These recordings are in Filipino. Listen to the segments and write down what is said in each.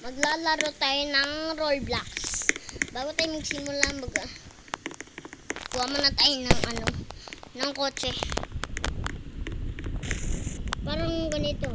maglalaro tayo ng Roblox. Bago tayo magsimula, kuha muna tayo ng kotse. Parang ganito.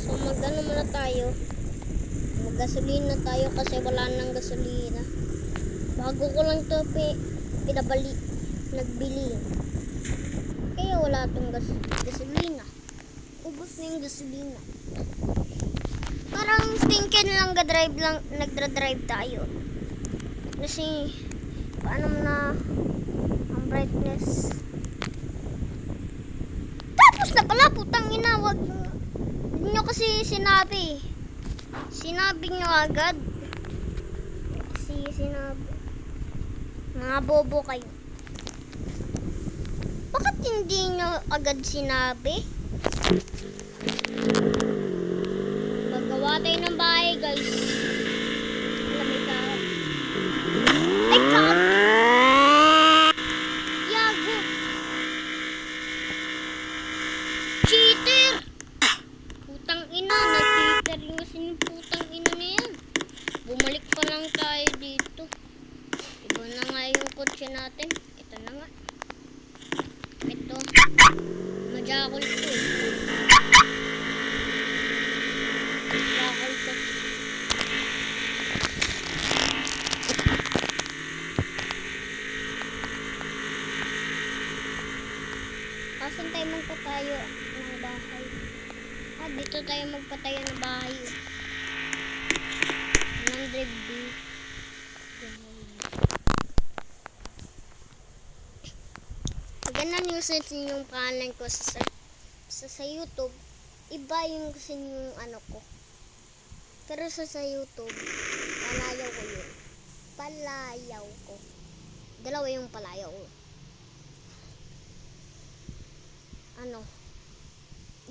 So magano muna tayo. Gasolina tayo kasi wala nang gasolina. Bago ko lang to nagbili. Kaya wala tong gasolina. Ubos na yung gasolina. Parang tingin lang nagdra-drive tayo. Kasi paano mo na ang brightness. Tapos na pala, putang ina, wag nyo kasi sinabi nyo agad. Sinabi. Mga bobo kayo. Bakit hindi nyo agad sinabi? Magawa tayo ng bahay, guys. May tao. Ay, cut! Yago! Cheater! Putang ina, na-cheater yung kasi yung putang ina na yan. Bumalik pa lang tayo dito. Iba na nga yung kotse natin. Ito na nga. Ito. Majakol to eh. Majakol to. Asan tayo magpatayo ng bahay? Dito tayo magpatayo ng bahay. 100B. Ganun yung setting yung pangalan ko sa YouTube. Iba yung kasi yung ko. Pero sa YouTube, palayaw ko yun. Palayaw ko. Dalawa yung palayaw ko.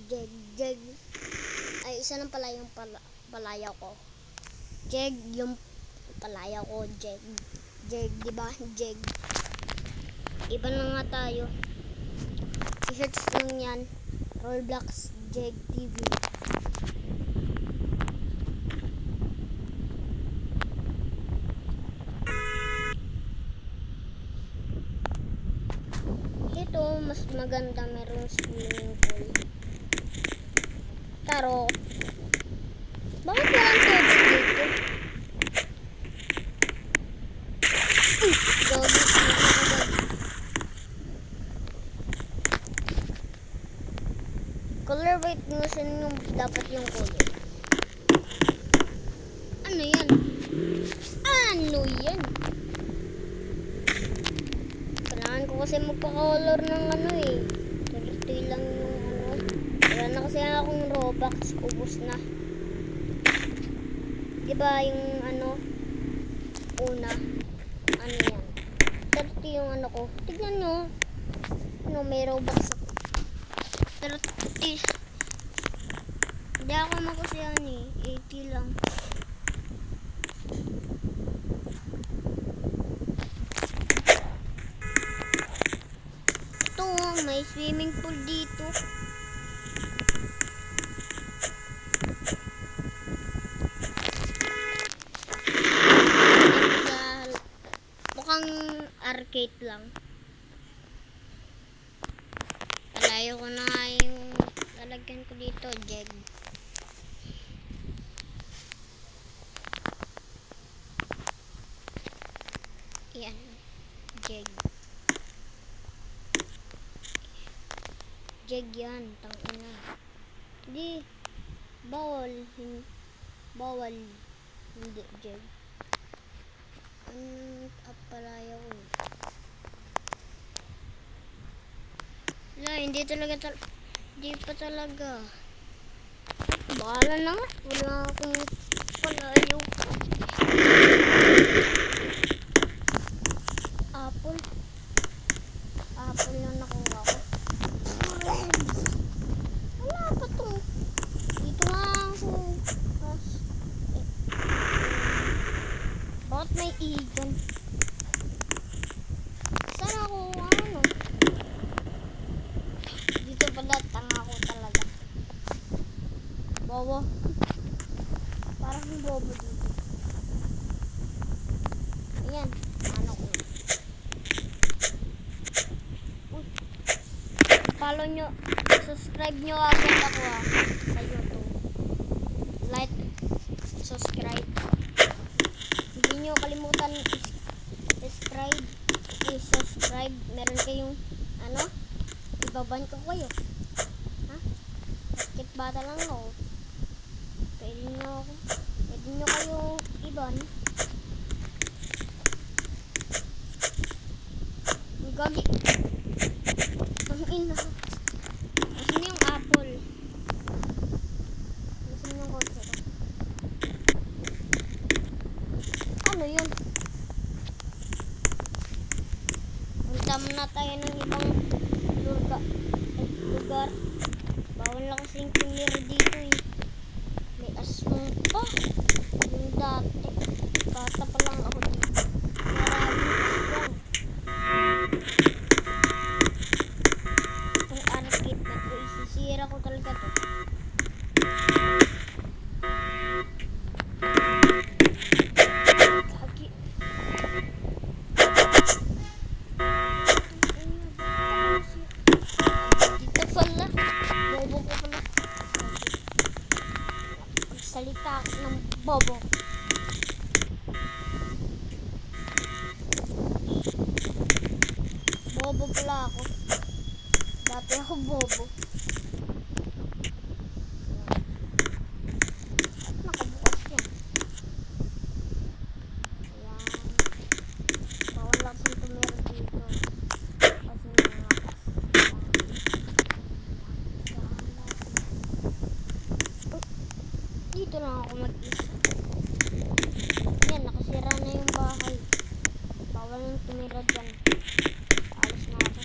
Jeg. Ay, isa lang pala yung palayaw ko. Jeg yung palayaw ko. Jeg, diba? Jeg. Iba na nga tayo. T-shirts lang yan. Roblox Jeg TV. Ito, mas maganda, merong swimming pool. Pero, bakit walang tubig dito? Color white mo sa yung dapat yung color. Ano yan? Kailangan ko kasi magpa-color ng Tuloy lang yung wala na kasi akong Robux. Ubus na. Diba yung una? Ano yan? 30 yung ko. Tignan nyo. May Robux ako. 30. Hindi ako makasiyan 80 lang. Ito, may swimming pool dito. Mukhang arcade lang. Palayo ko na nga yung lalagyan ko dito, Jeg. Yan, Jeg. Jeg yan, tangina. Hindi, bawal. Hindi, Jeg. Palayo ko. Hindi pa talaga. Bahala na nga. Wala akong palayo. Apple lang nakuha ko. Wala pa to. Dito nga ako. Parang bobo dito. Ayan. Ano ko. Uy. Follow nyo. Subscribe nyo agad ako sa YouTube. Like. Subscribe. Hindi nyo kalimutan subscribe. Meron kayong ibaban ko kayo. Ha? Bakit bata lang ako? Pwede nyo kayo iban. Gagi. Ang ina. Asan yung apple? Asan yung kotse ko? Ano yun? Punta muna tayo ng ibang lugar. Bawal lang kasing tumira dito eh. May aswang pa. Yung dati. Bata pa lang ako dito. Maraming aswang. Itong arcade na to, isisira ko talaga to. Kaki. Dito pala. Bobo ko pala. Pagsalita ng bobo. Bobo pala ako. Dati ako bobo. At nakabukas yan. Ayan. Bawal lang siyang tumira dito. Kasi nangakas. Dito lang ako mag-isa. Yan, nakasira na yung bahay. Bawal lang tumira dyan. Alis na ako.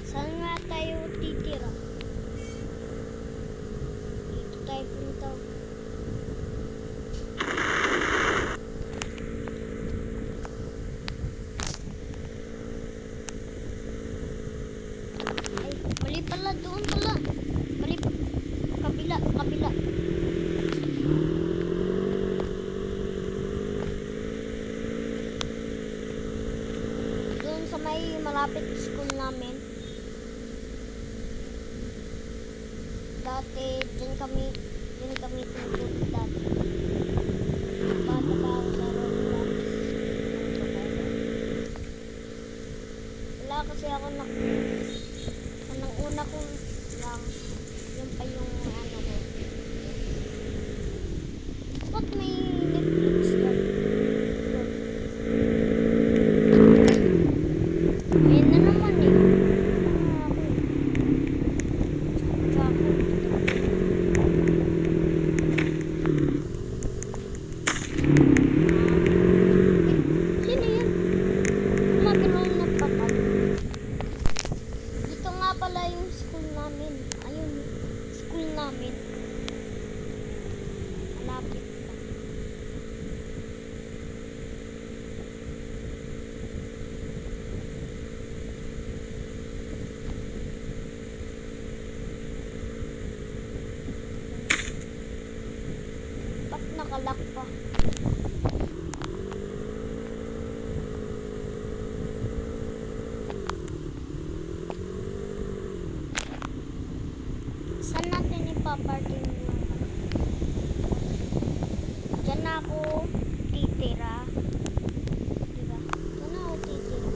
Saan nga tayo titira? Dito tayo punta. Ay, mali pala. Doon pala. Mali. Kabila. Doon sa may malapit school namin. Dati, dyan kami tinutulog dati. Bata pa ako sa Roblox. Wala kasi ako anong una ko lang, yun pa yung ano ko. Ba't may Netflix dyan? Ayun na naman eh. Sino yun? Gumagalaw na papal. Dito nga pala yung school namin. Ayun, school namin. Malapit lang. Ba't nakalak pa? Saan natin ipaparking yung dyan na ako titira. Diba? Dyan na ako titira.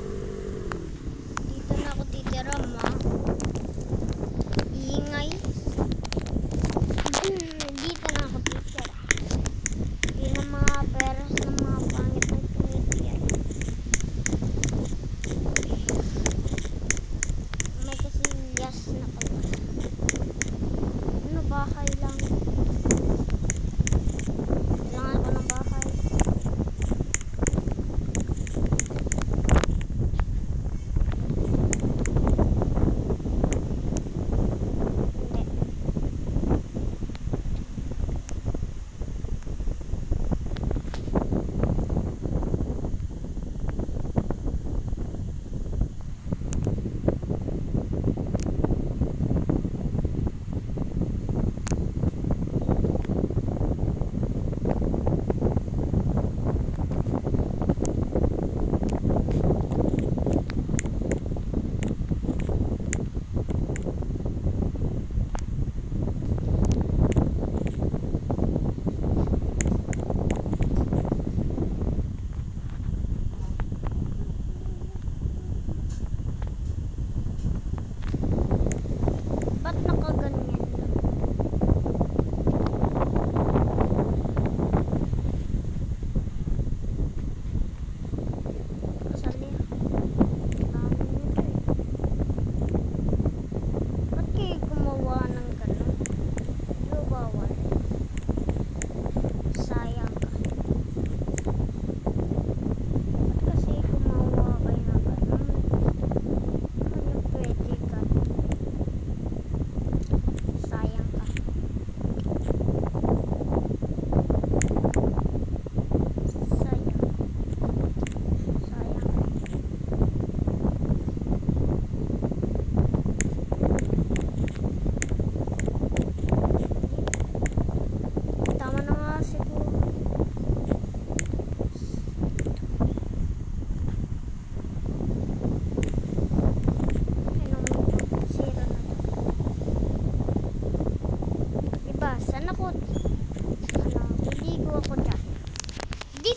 Dito na ako titira, ma. Ingay. Dito na ako titira. Hindi na mga peras ng mga pangit ng tumitira. May kasi yes na pala. Bahay lang. Kailangan ko ng bahay.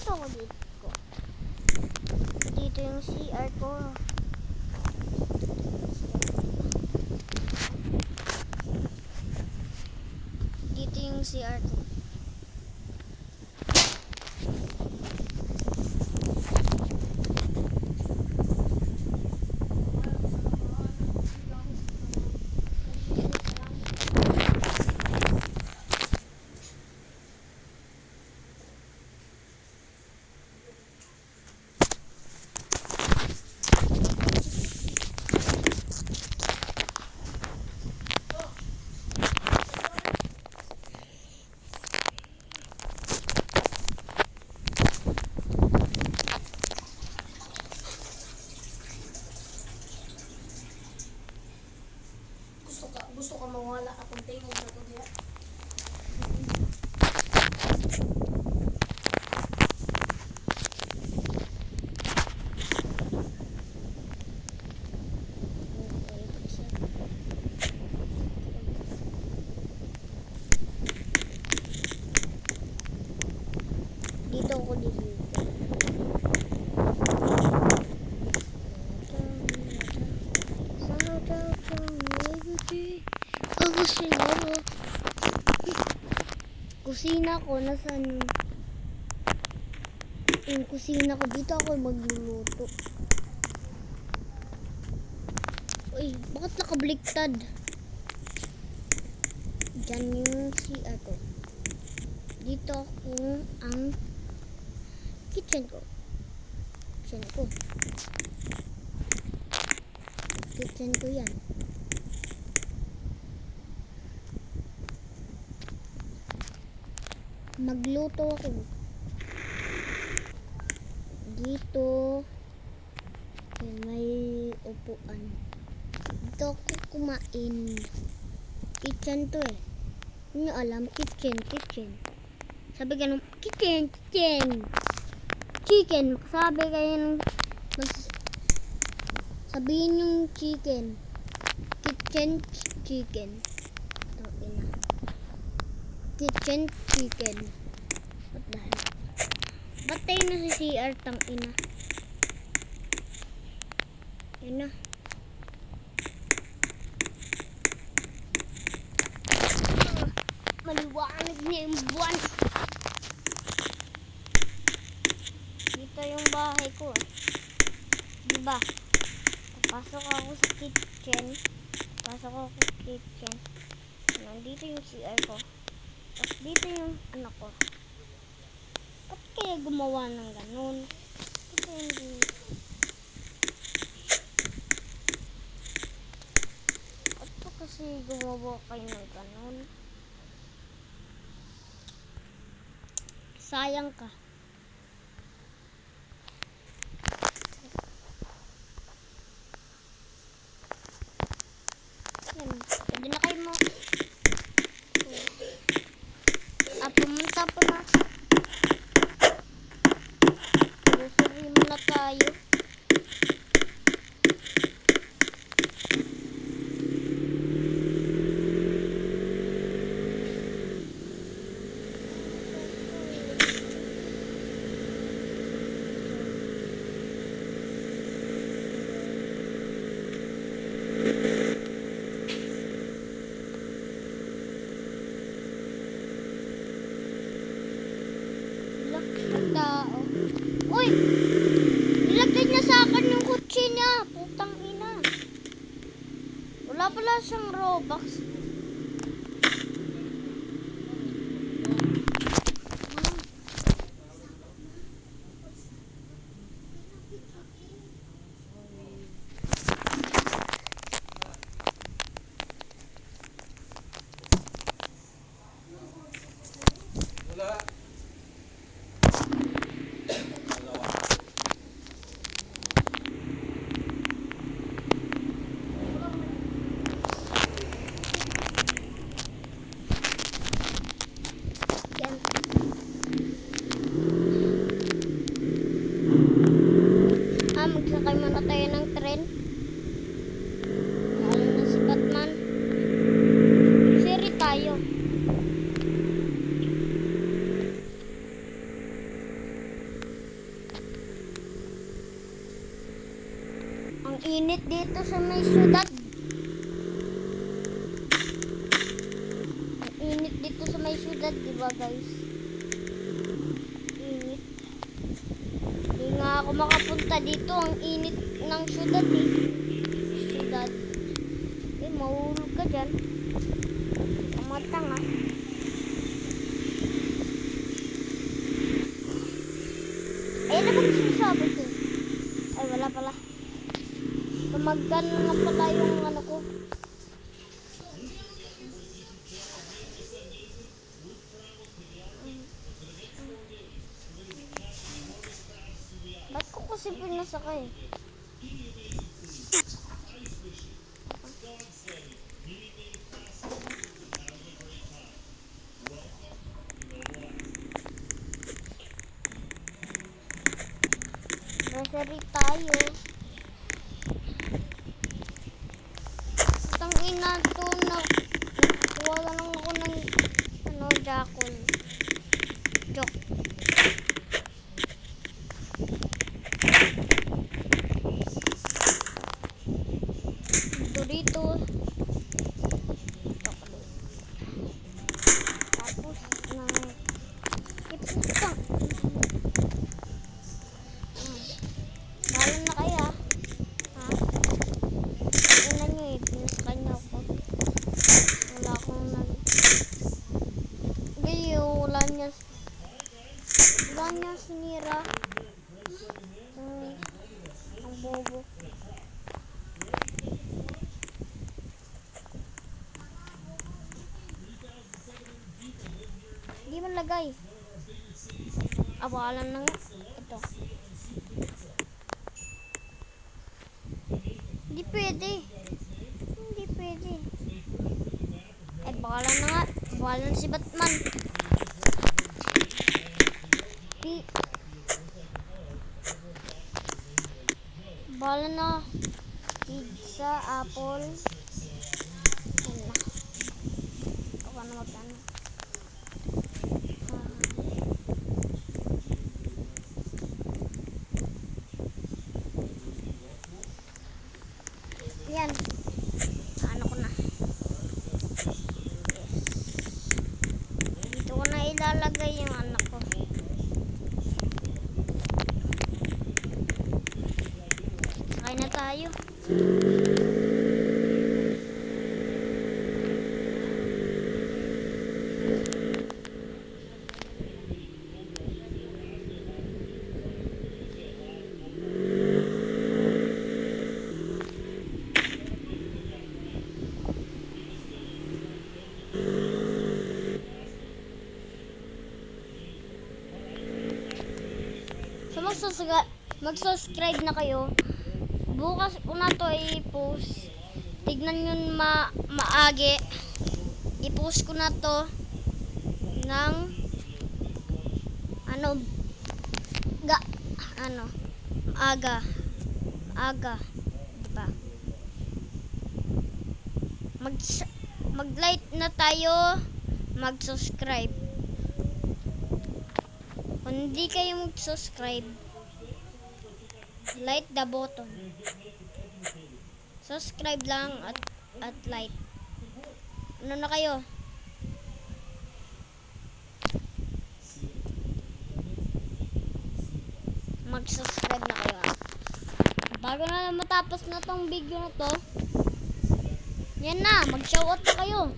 Dito ako dito. Dito yung CR ko. Dito yung CR ko. Gusto ka mawala akong tingog na to diya. Dito ako dito. Kusina ko, nasaan yung kusina ko? Dito ako magluluto. Uy, bakit nakabliktad? Diyan yung CR ko. Dito ako ang kitchen ko. Kitchen ko yan. Magluto ako. Dito may upuan. Dito ako kumain. Kitchen to eh. Hindi nyo alam, kitchen. Sabi ganun, kitchen. Chicken. Sabi kayo ng sabihin yung chicken. Chicken. Tangina. Chicken. What the hell? Ba't tayo na si CR, tangina? Yan na. Maliwanag niya yung buwan. Dito yung bahay ko. Diba? Pasok ako sa kitchen. Nandito yung CR ko. Tapos dito yung anak ko. Ba't kaya gumawa ng ganun? Ba't hindi? Ba't po kasi gumawa kayo ng ganun? Sayang ka. Yan. Pwede na kayo mo. Pumunta po na. Grocery muna tayo. Tao. Uy! Nilagay niya sa akin yung kutsi niya. Putang ina. Wala pala siyang Robux. Magsakay muna tayo ng tren. Lalo na si Batman. Siri tayo. init dito sa may syudad. Ang init dito sa may syudad, diba guys? Init. Hindi nga ako makapunta dito. Ang init ng syudad eh. Syudad. Eh, mahulog ka dyan. Kamatanga. Ayun na bang sinasabi ko? Ay, wala pala. Tumagdan na pala yung ano ko. Ba't ko kasi pinasakay? Grocery tayo. Itang ina to na nakuha lang ako ng ano, jackal. Joke. Doritos. Chocolate. Tapos na iputang. Bahala na kaya. Ha? Una nyo eh. Pinasakay niyo ako. Wala akong Gayo, wala niya sinira. Ang bobo. Hindi man lagay. Abalan na nga. Ito. Hindi pwede. Hindi pwede. Ay, bakalan na nga. Bakalan na si Batman. Bakalan na. Pizza, apple. Yan na. Ako na magkano. Yan. Ano ko na. Yes. Dito ko na ilalagay yung anak ko. Sakay na tayo. So mag-subscribe na kayo. Bukas ko na to i-post. Tignan nyo maagi. I-post ko na to ng aga. Diba? Mag-like na tayo. Mag-subscribe. Kung hindi kayo mag-subscribe, like the button. Subscribe lang at like. Ano na kayo? Mag-subscribe na kayo. Bago na matapos na tong video na to, yan na, mag-shoutout na kayo.